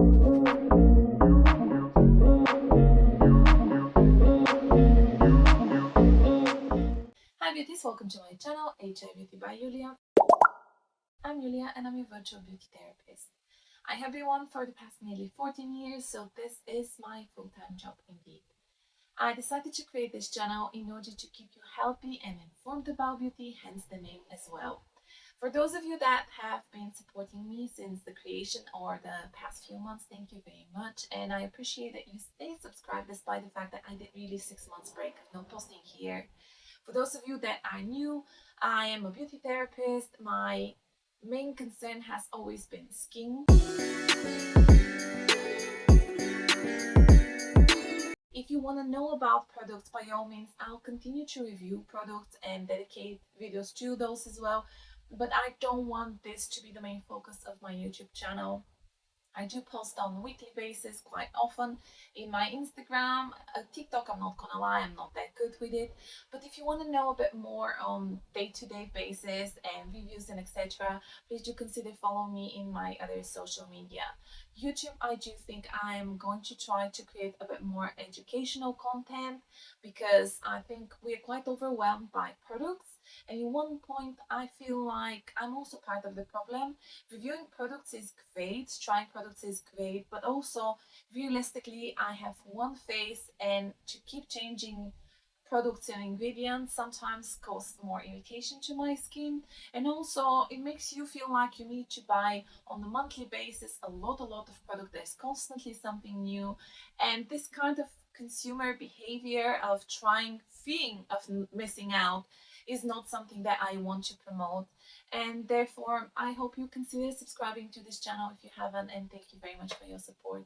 Hi beauties, welcome to my channel, H.ealthy by Julia. I'm Julia and I'm your virtual beauty therapist. I have been one for the past nearly 14 years, so this is my full-time job indeed. I decided to create this channel in order to keep you healthy and informed about beauty, hence the name as well. For those of you that have been supporting me since the creation or the past few months, thank you very much, and I appreciate that you stay subscribed despite the fact that I did really 6 months break of no posting here. For those of you that are new, I am a beauty therapist. My main concern has always been skin. If you want to know about products, by all means, I'll continue to review products and dedicate videos to those as well. But I don't want this to be the main focus of my YouTube channel. I do post on a weekly basis quite often in my Instagram. TikTok, I'm not gonna lie, I'm not that good with it. But if you want to know a bit more on day-to-day basis and reviews and etc., please do consider following me in my other social media. YouTube, I do think I'm going to try to create a bit more educational content because I think we're quite overwhelmed by products. And in one point, I feel like I'm also part of the problem. Reviewing products is great, trying products is great, but also realistically, I have one face, and to keep changing products and ingredients sometimes causes more irritation to my skin, and also it makes you feel like you need to buy on a monthly basis a lot of product. There's constantly something new, and this kind of consumer behavior of trying, fearing of missing out is not something that I want to promote, and therefore I hope you consider subscribing to this channel if you haven't, and thank you very much for your support.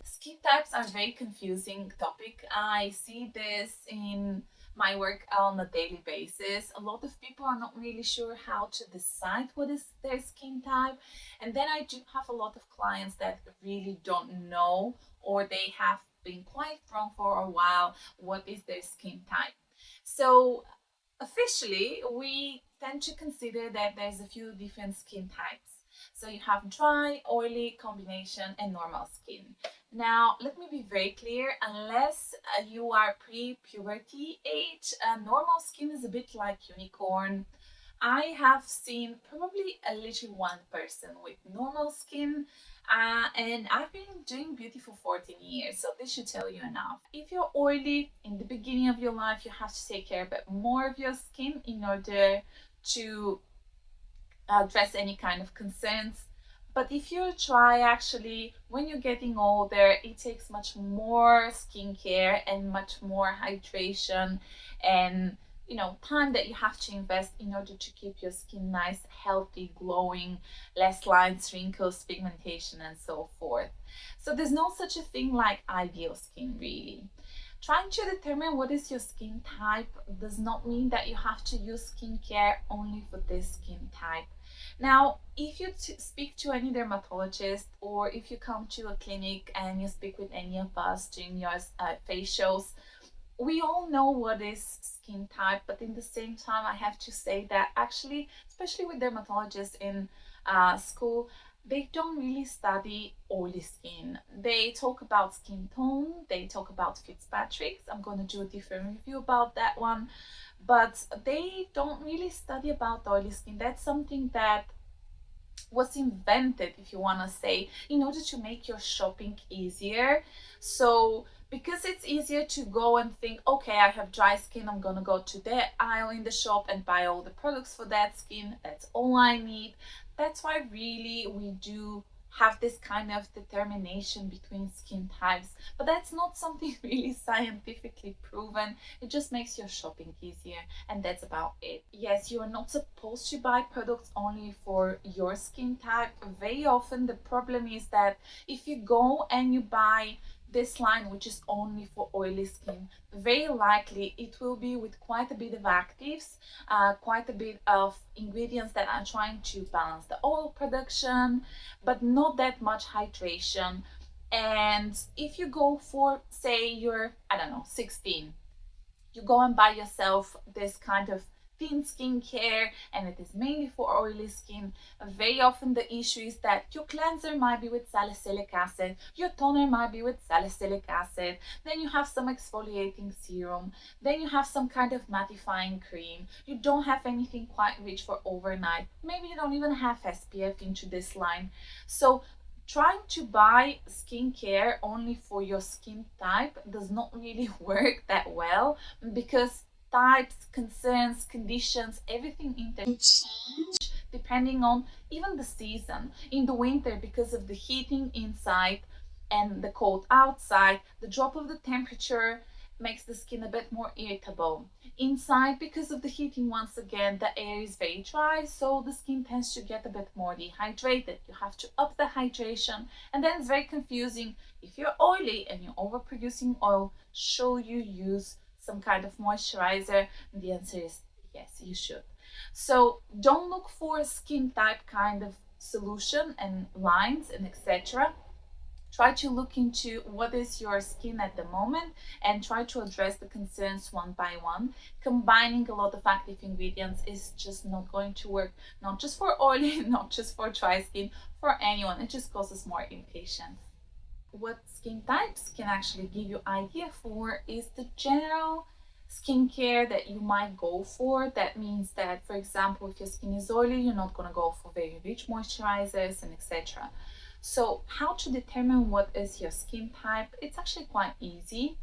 Skin types are a very confusing topic. I see this in my work on a daily basis. A lot of people are not really sure how to decide what is their skin type, and then I do have a lot of clients that really don't know, or they have been quite wrong for a while what is their skin type. So officially we tend to consider that there's a few different skin types. So you have dry, oily, combination, and normal skin. Now, let me be very clear, unless you are pre-puberty age, normal skin is a bit like unicorn. I have seen probably a little one person with normal skin, and I've been doing beauty for 14 years, so this should tell you enough. If you're oily in the beginning of your life, you have to take care a bit more of your skin in order to address any kind of concerns. But if you're dry, actually, when you're getting older, it takes much more skincare and much more hydration and time that you have to invest in order to keep your skin nice, healthy, glowing, less lines, wrinkles, pigmentation, and so forth. So there's no such a thing like ideal skin, really. Trying to determine what is your skin type does not mean that you have to use skincare only for this skin type. Now, if you speak to any dermatologist, or if you come to a clinic and you speak with any of us during your facials, we all know what is skin type, but in the same time, I have to say that actually, especially with dermatologists in school, they don't really study oily skin. They talk about skin tone, they talk about Fitzpatrick's. I'm going to do a different review about that one, but they don't really study about oily skin. That's something that was invented, if you want to say, in order to make your shopping easier. So because it's easier to go and think, okay, I have dry skin, I'm gonna go to the aisle in the shop and buy all the products for that skin, that's all I need. That's why really we do have this kind of determination between skin types, but that's not something really scientifically proven. It just makes your shopping easier, and that's about it. Yes, you are not supposed to buy products only for your skin type. Very often the problem is that if you go and you buy this line which is only for oily skin, very likely it will be with quite a bit of actives, quite a bit of ingredients that are trying to balance the oil production, but not that much hydration. And if you go for, say, you're, I don't know, 16, you go and buy yourself this kind of thin skincare and it is mainly for oily skin, very often the issue is that your cleanser might be with salicylic acid, your toner might be with salicylic acid, then you have some exfoliating serum, then you have some kind of mattifying cream, you don't have anything quite rich for overnight, maybe you don't even have SPF into this line. So trying to buy skincare only for your skin type does not really work that well, because types, concerns, conditions, everything change depending on even the season. In the winter, because of the heating inside and the cold outside, the drop of the temperature makes the skin a bit more irritable. Inside, because of the heating, once again, the air is very dry, so the skin tends to get a bit more dehydrated. You have to up the hydration, and then it's very confusing. If you're oily and you're overproducing oil, should you use some kind of moisturizer? And the answer is yes, you should. So don't look for a skin type kind of solution and lines and etc. Try to look into what is your skin at the moment and try to address the concerns one by one. Combining a lot of active ingredients is just not going to work, not just for oily, not just for dry skin, for anyone. It just causes more irritation. What skin types can actually give you idea for is the general skincare that you might go for. That means that, for example, if your skin is oily, you're not going to go for very rich moisturizers and etc. So how to determine what is your skin type? It's actually quite easy.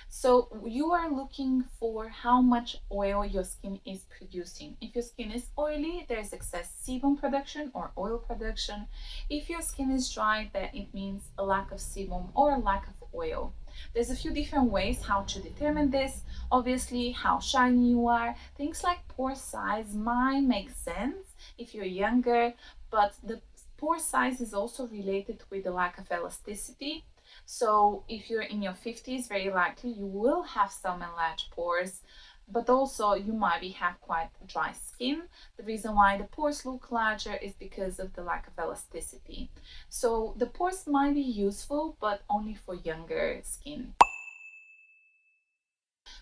So you are looking for how much oil your skin is producing. If your skin is oily, there's excess sebum production or oil production. If your skin is dry, then it means a lack of sebum or a lack of oil. There's a few different ways how to determine this. Obviously, how shiny you are. Things like pore size might make sense if you're younger, but the pore size is also related with the lack of elasticity. So if you're in your 50s, very likely you will have some enlarged pores, but also you might have quite dry skin. The reason why the pores look larger is because of the lack of elasticity. So the pores might be useful, but only for younger skin.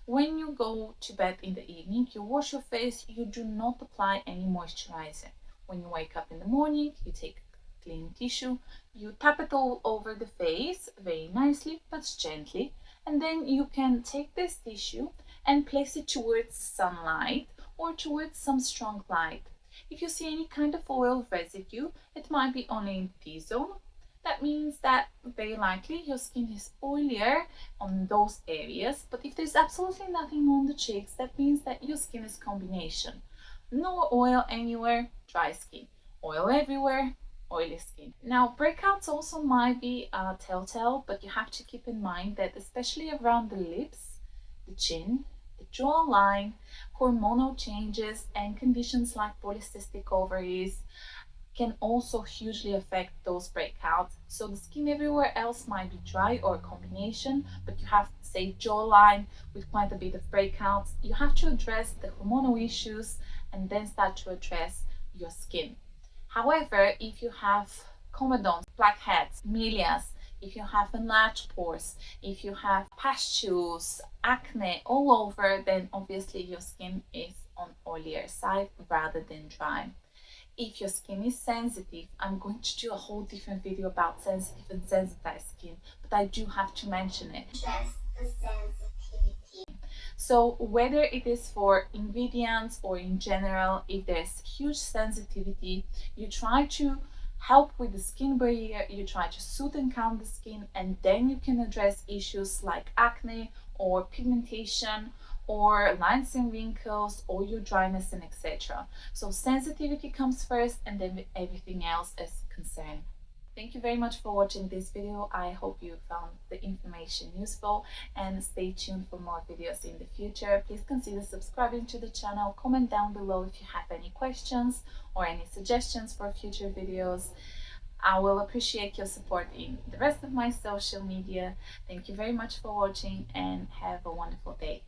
When you go to bed in the evening, you wash your face, you do not apply any moisturizer. When you wake up in the morning, you take clean tissue, you tap it all over the face very nicely but gently, and then you can take this tissue and place it towards sunlight or towards some strong light. If you see any kind of oil residue, it might be only in T-zone. That means that very likely your skin is oilier on those areas, but if there's absolutely nothing on the cheeks, that means that your skin is combination. No oil anywhere, dry skin. Oil everywhere, oily skin. Now, breakouts also might be a telltale, but you have to keep in mind that especially around the lips, the chin, the jawline, hormonal changes and conditions like polycystic ovaries can also hugely affect those breakouts. So the skin everywhere else might be dry or a combination, but you have, say, jawline with quite a bit of breakouts. You have to address the hormonal issues and then start to address your skin. However, if you have comedones, blackheads, milias, if you have enlarged pores, if you have pustules, acne all over, then obviously your skin is on oilier side rather than dry. If your skin is sensitive, I'm going to do a whole different video about sensitive and sensitized skin, but I do have to mention it. Just the sensitivity. So whether it is for ingredients or in general, if there's huge sensitivity, you try to help with the skin barrier, you try to soothe and calm the skin, and then you can address issues like acne or pigmentation or lines and wrinkles or your dryness and etc. So sensitivity comes first and then everything else is concerned. Thank you very much for watching this video. I hope you found the information useful, and stay tuned for more videos in the future. Please consider subscribing to the channel. Comment down below if you have any questions or any suggestions for future videos. I will appreciate your support in the rest of my social media. Thank you very much for watching and have a wonderful day.